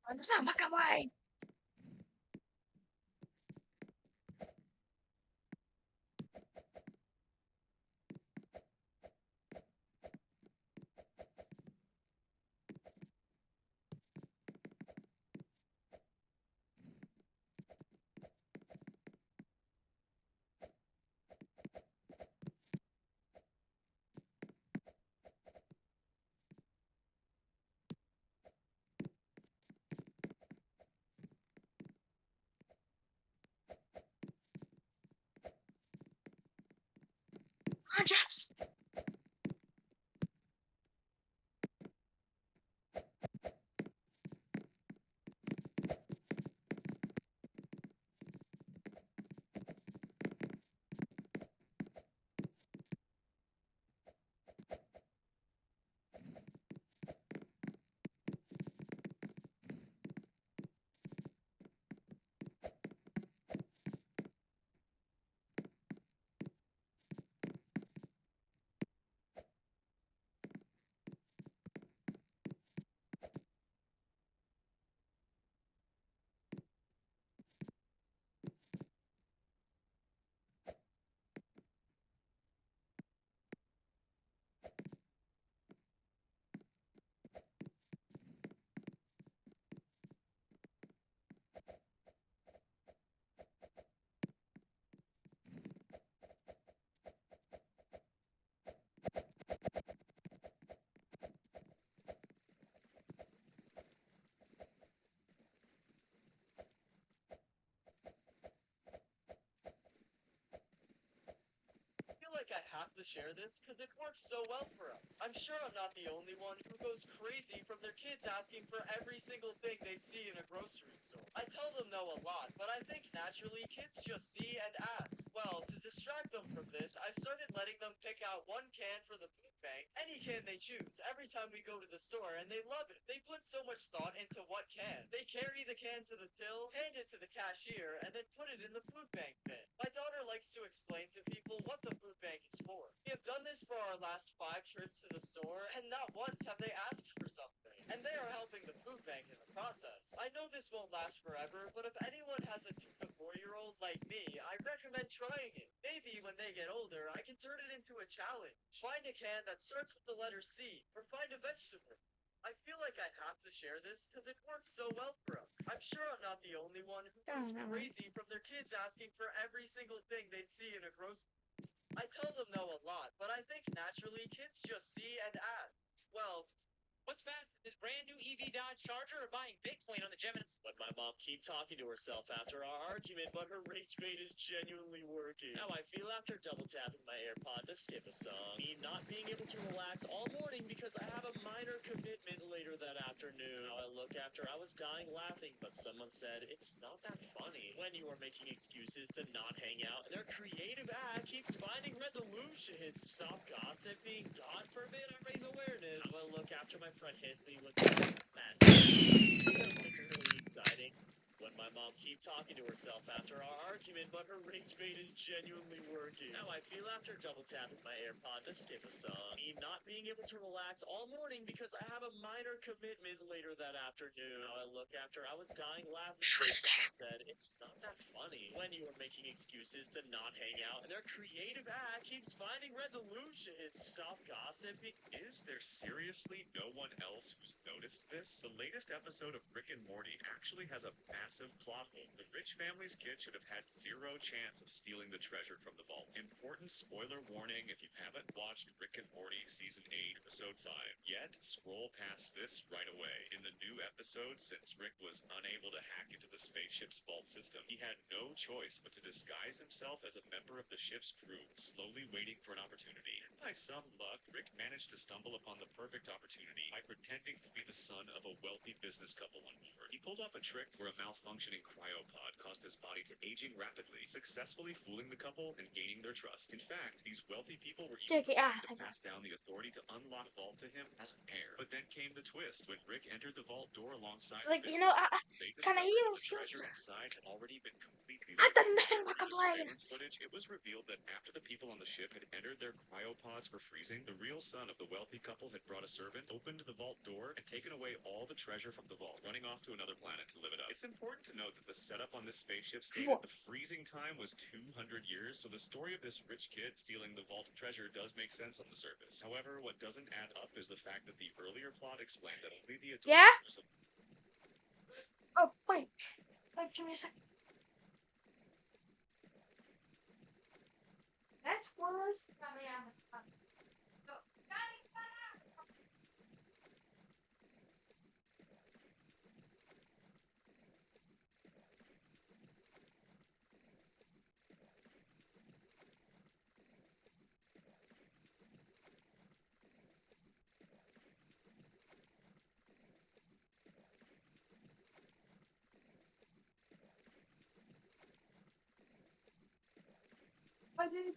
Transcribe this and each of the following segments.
Back away! Come on, Japs! Feel like I have to share this because it works so well for us. I'm sure I'm not the only one who goes crazy from their kids asking for every single thing they see in a grocery store. I tell them no a lot, but I think naturally kids just see and ask. Well, to distract them from this, I started letting them pick out one can for the food bank, any can they choose, every time we go to the store, and they love it. They put so much thought into what can. They carry the can to the till, hand it to the cashier, and then put it in the food bank bin. My daughter likes to explain to people what the food bank is for. We have done this for our last 5 trips to the store, and not once have they asked for something. And they are helping the food bank in the process. I know this won't last forever, but if anyone has a 2 to 4 year old like me, I recommend trying it. Maybe when they get older, I can turn it into a challenge. Find a can that starts with the letter C, or find a vegetable. I feel like I have to share this because it works so well for us. I'm sure I'm not the only one who goes crazy from their kids asking for every single thing they see in a grocery. I tell them no a lot, but I think naturally kids just see and ask. Well, what's faster, this brand new EV Dodge Charger or buying Bitcoin on the Gemini? Let my mom keep talking to herself after our argument, but her rage bait is genuinely working. How I feel after double tapping my AirPod to skip a song. Me not being able to relax all morning because I have a minor commitment later that afternoon. How I look after I was dying laughing, but someone said it's not that funny. When you are making excuses to not hang out, and their creative ad keeps finding resolutions. Stop gossiping. God forbid I raise awareness. How I look after my friend hits me with something really exciting. When my mom keep talking to herself after our argument, but her rage bait is genuinely working. How I feel after double tapping my AirPod to skip a song. Me not being able to relax all morning because I have a minor commitment later that afternoon. How I look after I was dying laughing. Someone said it's not that funny. When you are making excuses to not hang out, and their creative ad keeps finding resolutions. Stop gossiping. Is there seriously no one else who's noticed this? The latest episode of Rick and Morty actually has a massive plot hole. The rich family's kid should have had zero chance of stealing the treasure from the vault. Important spoiler warning if you haven't watched Rick and Morty Season 8, Episode 5 yet, scroll past this right away. In the new episode, since Rick was unable to hack into the spaceship's vault system, he had no choice but to disguise himself as a member of the ship's crew, slowly waiting for an opportunity. By some luck, Rick managed to stumble upon the perfect opportunity by pretending to be the son of a wealthy business couple on board. He pulled off a trick where a malfunction malfunctioning cryopod caused his body to aging rapidly, successfully fooling the couple and gaining their trust. In fact, these wealthy people were even to pass down the authority to unlock the vault to him as an heir. But then came the twist. When Rick entered the vault door alongside It's like, the you know, they kind of discovered the heals. treasure inside had already been completely I done liberated. nothing but In the complain. surveillance footage, it was revealed that after the people on the ship had entered their cryopods for freezing, the real son of the wealthy couple had brought a servant, opened the vault door, and taken away all the treasure from the vault, running off to another planet to live it up. It's important to note that the setup on this spaceship stated the freezing time was 200 years, so the story of this rich kid stealing the vault treasure does make sense on the surface. However, what doesn't add up is the fact that the earlier plot explained that only the adult members of Oh, wait. Wait, give me a second. That was... I did.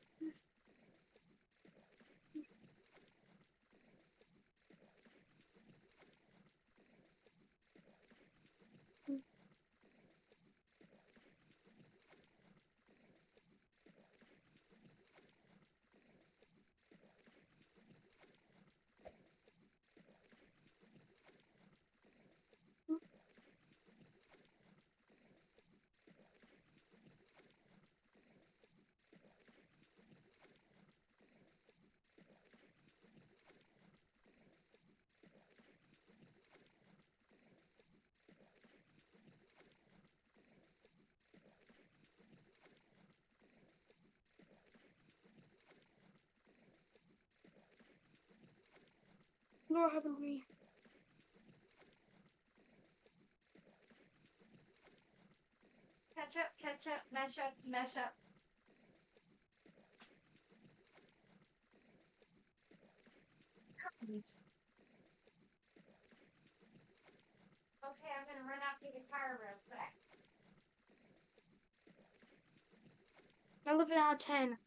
What happened to me? Catch up, mash up, mash up. Okay, I'm gonna run out to the car real quick. 11 out of 10.